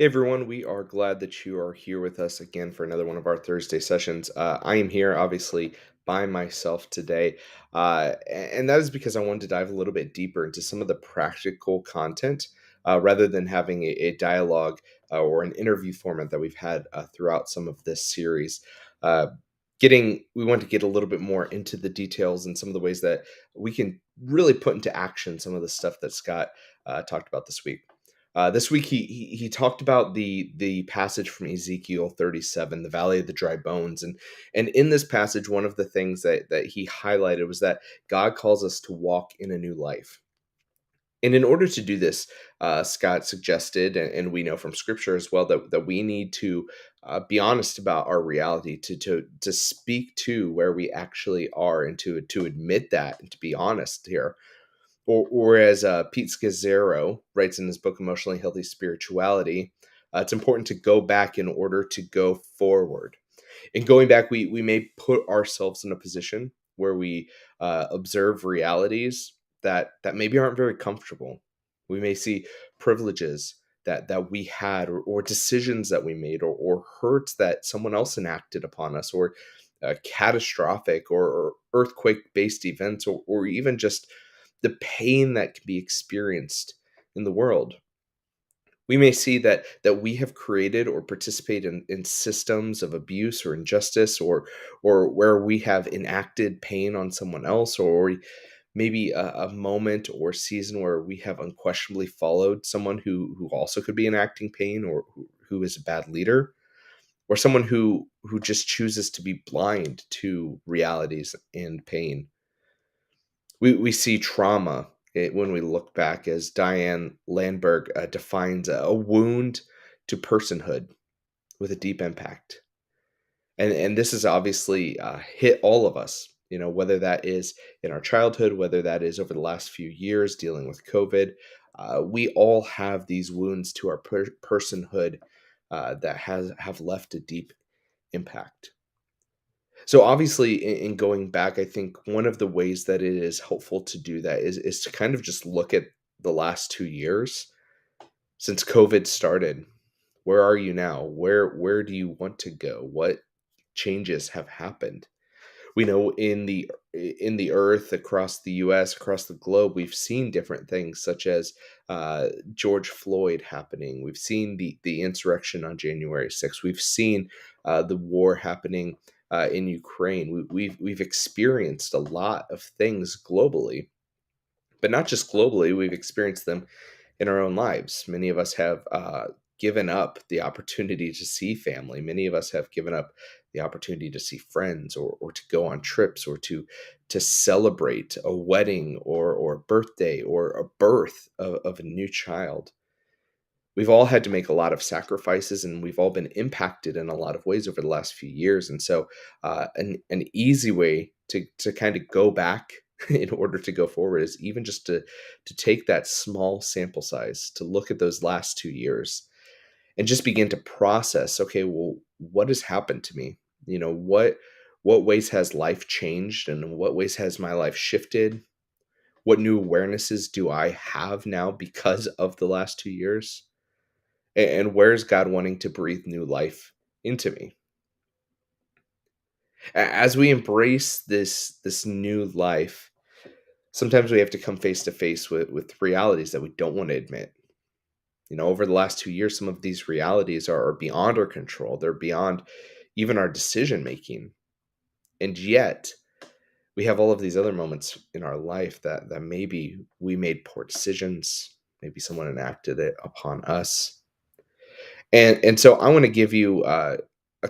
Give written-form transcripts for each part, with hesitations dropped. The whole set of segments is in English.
Hey everyone, we are glad that you are here with us again for another one of our Thursday sessions. I am here, obviously, by myself today, and that is because I wanted to dive a little bit deeper into some of the practical content rather than having a dialogue or an interview format that we've had throughout some of this series. Uh, we want to get a little bit more into the details and some of the ways that we can really put into action some of the stuff that Scott talked about this week. This week he talked about the passage from Ezekiel 37, the Valley of the Dry Bones, and in this passage, one of the things that he highlighted was that God calls us to walk in a new life. And in order to do this, Scott suggested, and we know from Scripture as well, that we need to be honest about our reality, to speak to where we actually are, and to admit that, and to be honest here. Or as Pete Scazzero writes in his book Emotionally Healthy Spirituality, it's important to go back in order to go forward. In going back, we may put ourselves in a position where we observe realities that maybe aren't very comfortable. We may see privileges that we had, or decisions that we made, or hurts that someone else enacted upon us, or catastrophic or earthquake based events, or even just the pain that can be experienced in the world. We may see that we have created or participate in systems of abuse or injustice, or where we have enacted pain on someone else, or maybe a moment or season where we have unquestionably followed someone who also could be enacting pain, or who is a bad leader, or someone who just chooses to be blind to realities and pain. We see trauma when we look back, as Diane Landberg defines a wound to personhood with a deep impact. And this has obviously hit all of us, whether that is in our childhood, whether that is over the last few years dealing with COVID. We all have these wounds to our personhood that have left a deep impact. So obviously, in going back, I think one of the ways that it is helpful to do that is to kind of just look at the last 2 years since COVID started. Where are you now? Where do you want to go? What changes have happened? We know in the earth, across the U.S., across the globe, we've seen different things, such as George Floyd happening. We've seen the insurrection on January 6th. We've seen the war happening in Ukraine. We've experienced a lot of things globally, but not just globally. We've experienced them in our own lives. Many of us have given up the opportunity to see family. Many of us have given up the opportunity to see friends, or to go on trips, or to celebrate a wedding, or a birthday, or a birth of a new child. We've all had to make a lot of sacrifices, and we've all been impacted in a lot of ways over the last few years. And so, an easy way to kind of go back in order to go forward is even just to take that small sample size, to look at those last 2 years, and just begin to process. Okay, well, what has happened to me? What ways has life changed, and in what ways has my life shifted? What new awarenesses do I have now because of the last 2 years? And where's God wanting to breathe new life into me? As we embrace this new life, sometimes we have to come face to face with realities that we don't want to admit. Over the last 2 years, some of these realities are beyond our control. They're beyond even our decision making. And yet, we have all of these other moments in our life that maybe we made poor decisions. Maybe someone enacted it upon us. And so I want to give you a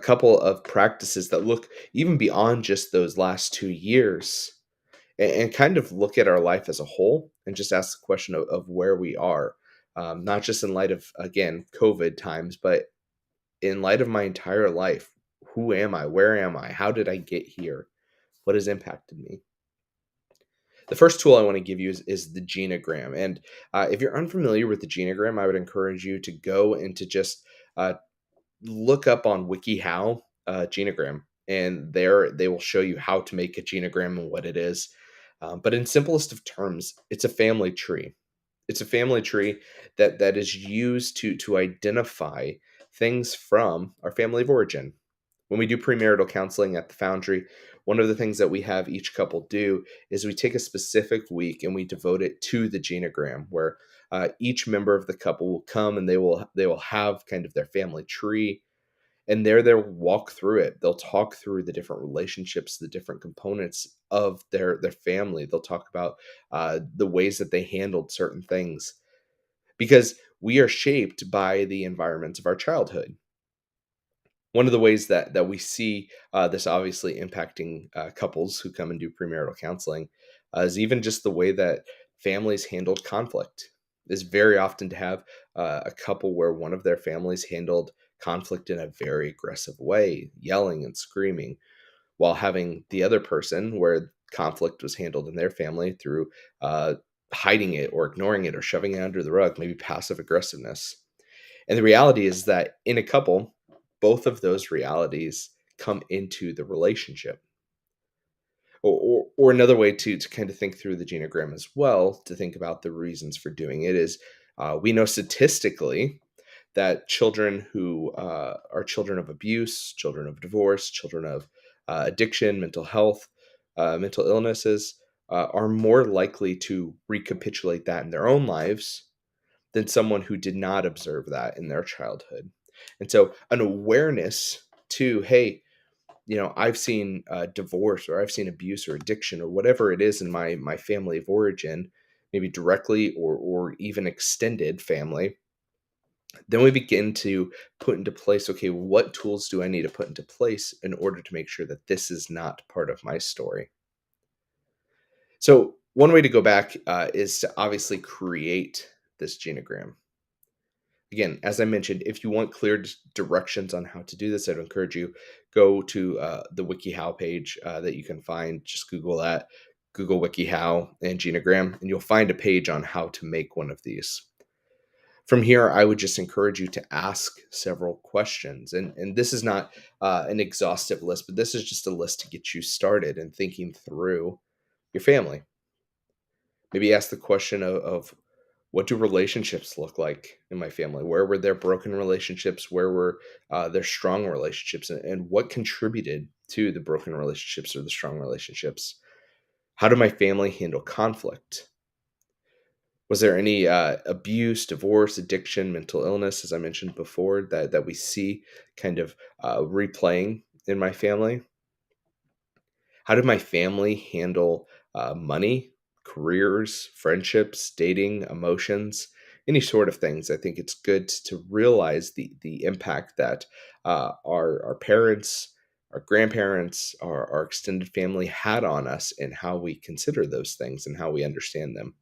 couple of practices that look even beyond just those last 2 years, and kind of look at our life as a whole, and just ask the question of where we are, not just in light of, again, COVID times, but in light of my entire life. Who am I? Where am I? How did I get here? What has impacted me? The first tool I want to give you is the genogram. And if you're unfamiliar with the genogram, I would encourage you to go and to just uh, look up on WikiHow genogram, and there they will show you how to make a genogram and what it is. But in simplest of terms, it's a family tree. It's a family tree that is used to identify things from our family of origin. When we do premarital counseling at the Foundry, one of the things that we have each couple do is we take a specific week and we devote it to the genogram, where each member of the couple will come and they will have kind of their family tree, and there they'll walk through it. They'll talk through the different relationships, the different components of their family. They'll talk about the ways that they handled certain things, because we are shaped by the environments of our childhood. One of the ways that we see this obviously impacting couples who come and do premarital counseling is even just the way that families handled conflict. Is very often to have a couple where one of their families handled conflict in a very aggressive way, yelling and screaming, while having the other person where conflict was handled in their family through uh, hiding it or ignoring it or shoving it under the rug, maybe passive aggressiveness. And the reality is that in a couple, both of those realities come into the relationship. Or another way to kind of think through the genogram as well, to think about the reasons for doing it, is we know statistically that children who are children of abuse, children of divorce, children of addiction, mental health, mental illnesses, are more likely to recapitulate that in their own lives than someone who did not observe that in their childhood. And so, an awareness to, hey, I've seen divorce, or I've seen abuse or addiction or whatever it is in my family of origin, maybe directly or even extended family. Then we begin to put into place, okay, what tools do I need to put into place in order to make sure that this is not part of my story? So, one way to go back is to obviously create this genogram. Again, as I mentioned, if you want clear directions on how to do this, I'd encourage you go to the WikiHow page that you can find. Just Google that, Google WikiHow and genogram, and you'll find a page on how to make one of these. From here, I would just encourage you to ask several questions. And this is not an exhaustive list, but this is just a list to get you started and thinking through your family. Maybe ask the question of what do relationships look like in my family? Where were there broken relationships? Where were there strong relationships? And what contributed to the broken relationships or the strong relationships? How did my family handle conflict? Was there any abuse, divorce, addiction, mental illness, as I mentioned before, that we see kind of replaying in my family? How did my family handle money, careers, friendships, dating, emotions, any sort of things? I think it's good to realize the impact that our parents, our grandparents, our extended family had on us, and how we consider those things and how we understand them.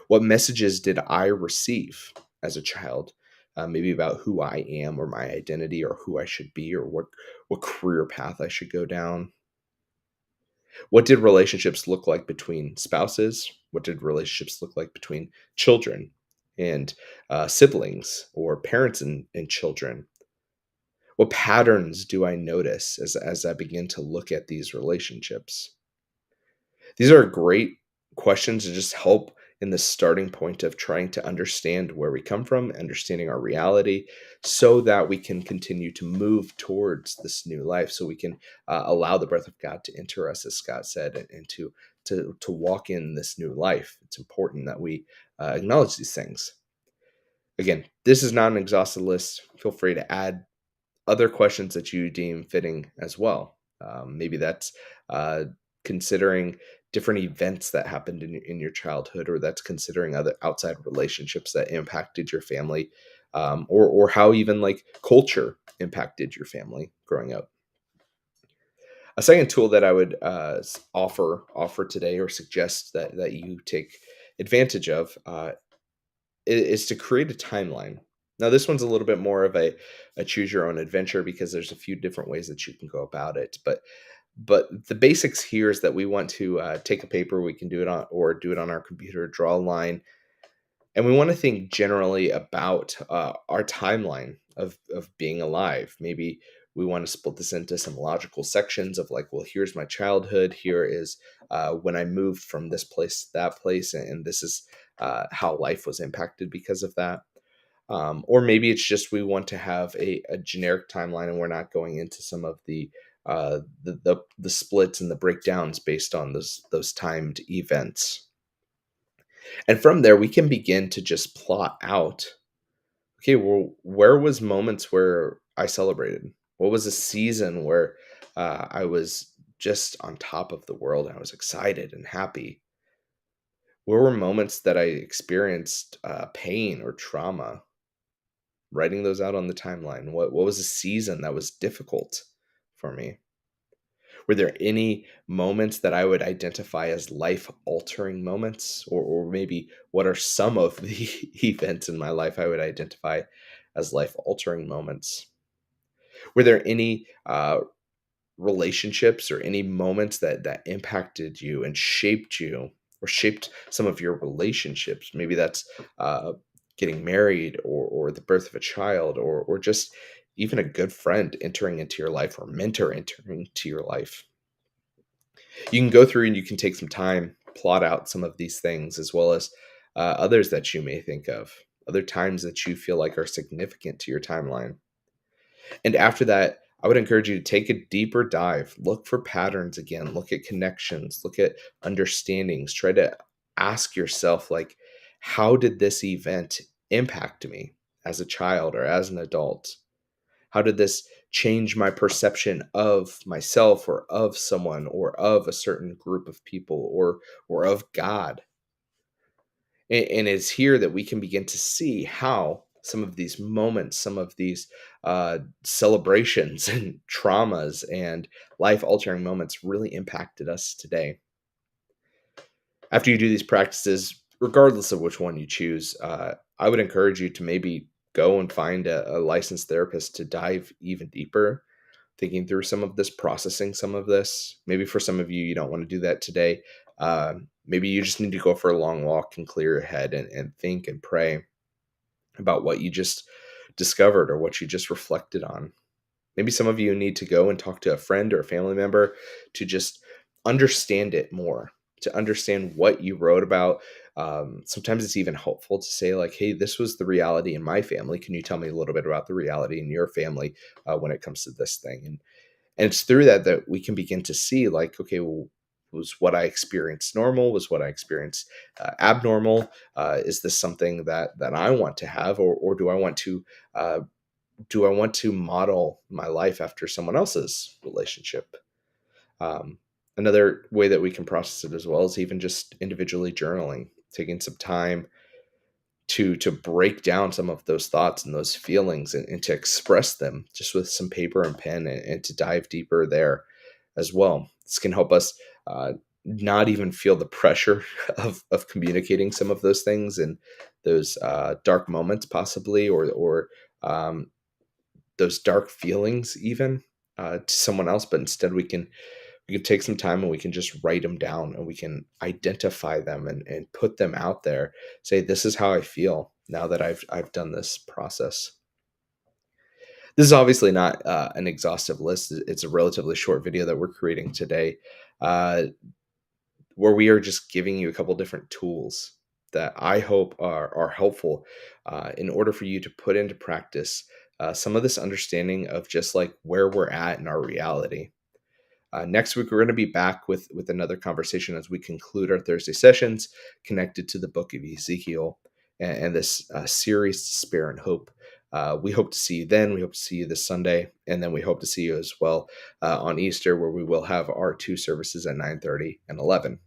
What messages did I receive as a child? Maybe about who I am or my identity or who I should be or what career path I should go down. What did relationships look like between spouses? What did relationships look like between children and siblings, or parents and children? What patterns do I notice as I begin to look at these relationships? These are great questions to just help in the starting point of trying to understand where we come from, understanding our reality, so that we can continue to move towards this new life, so we can allow the breath of God to enter us, as Scott said, and to walk in this new life. It's important that we acknowledge these things. Again, this is not an exhaustive list. Feel free to add other questions that you deem fitting as well. Maybe that's uh, considering different events that happened in your childhood, or that's considering other outside relationships that impacted your family, or how even like culture impacted your family growing up. A second tool that I would offer today, or suggest that you take advantage of, is to create a timeline. Now, this one's a little bit more of a choose your own adventure, because there's a few different ways that you can go about it. But the basics here is that we want to take a paper, we can do it on, or do it on our computer, draw a line, and we want to think generally about our timeline of being alive. Maybe we want to split this into some logical sections of like, well, here's my childhood. Here is when I moved from this place to that place, and this is how life was impacted because of that. Or maybe it's just we want to have a generic timeline, and we're not going into some of the splits and the breakdowns based on those timed events. And from there, we can begin to just plot out, okay, well, where was moments where I celebrated? What was a season where I was just on top of the world and I was excited and happy? Where were moments that I experienced pain or trauma? Writing those out on the timeline. What was a season that was difficult for me? Were there any moments that I would identify as life altering moments? Or maybe what are some of the events in my life I would identify as life altering moments? Were there any relationships or any moments that impacted you and shaped you, or shaped some of your relationships? Maybe that's uh, getting married, or the birth of a child, or just even a good friend entering into your life, or mentor entering into your life. You can go through and you can take some time, plot out some of these things, as well as others that you may think of, other times that you feel like are significant to your timeline. And after that, I would encourage you to take a deeper dive, look for patterns again, look at connections, look at understandings, try to ask yourself, like, how did this event impact me as a child or as an adult? How did this change my perception of myself, or of someone, or of a certain group of people, or of God? And it's here that we can begin to see how some of these moments, some of these celebrations and traumas and life altering moments really impacted us today. After you do these practices, regardless of which one you choose, I would encourage you to maybe go and find a licensed therapist to dive even deeper, thinking through some of this, processing some of this. Maybe for some of you, you don't want to do that today. Maybe you just need to go for a long walk and clear your head, and think and pray about what you just discovered or what you just reflected on. Maybe some of you need to go and talk to a friend or a family member to just understand it more, to understand what you wrote about. Sometimes it's even helpful to say, like, hey, this was the reality in my family. Can you tell me a little bit about the reality in your family when it comes to this thing? And it's through that that we can begin to see, like, okay, well, was what I experienced normal? Was what I experienced abnormal? Is this something that I want to have, or uh, do I want to model my life after someone else's relationship? Um, Another way that we can process it as well is even just individually journaling, taking some time to break down some of those thoughts and those feelings, and to express them just with some paper and pen, and to dive deeper there as well. This can help us not even feel the pressure of communicating some of those things and those dark moments, possibly, or um, those dark feelings even to someone else. But instead, we can take some time and we can just write them down, and we can identify them, and put them out there. Say, this is how I feel now that I've done this process. This is obviously not an exhaustive list. It's a relatively short video that we're creating today, uh, where we are just giving you a couple different tools that I hope are helpful in order for you to put into practice some of this understanding of just like where we're at in our reality. Next week, we're going to be back with another conversation as we conclude our Thursday sessions connected to the book of Ezekiel, and this series, Despair and Hope. We hope to see you then. We hope to see you this Sunday, and then we hope to see you as well on Easter, where we will have our two services at 9:30 and 11.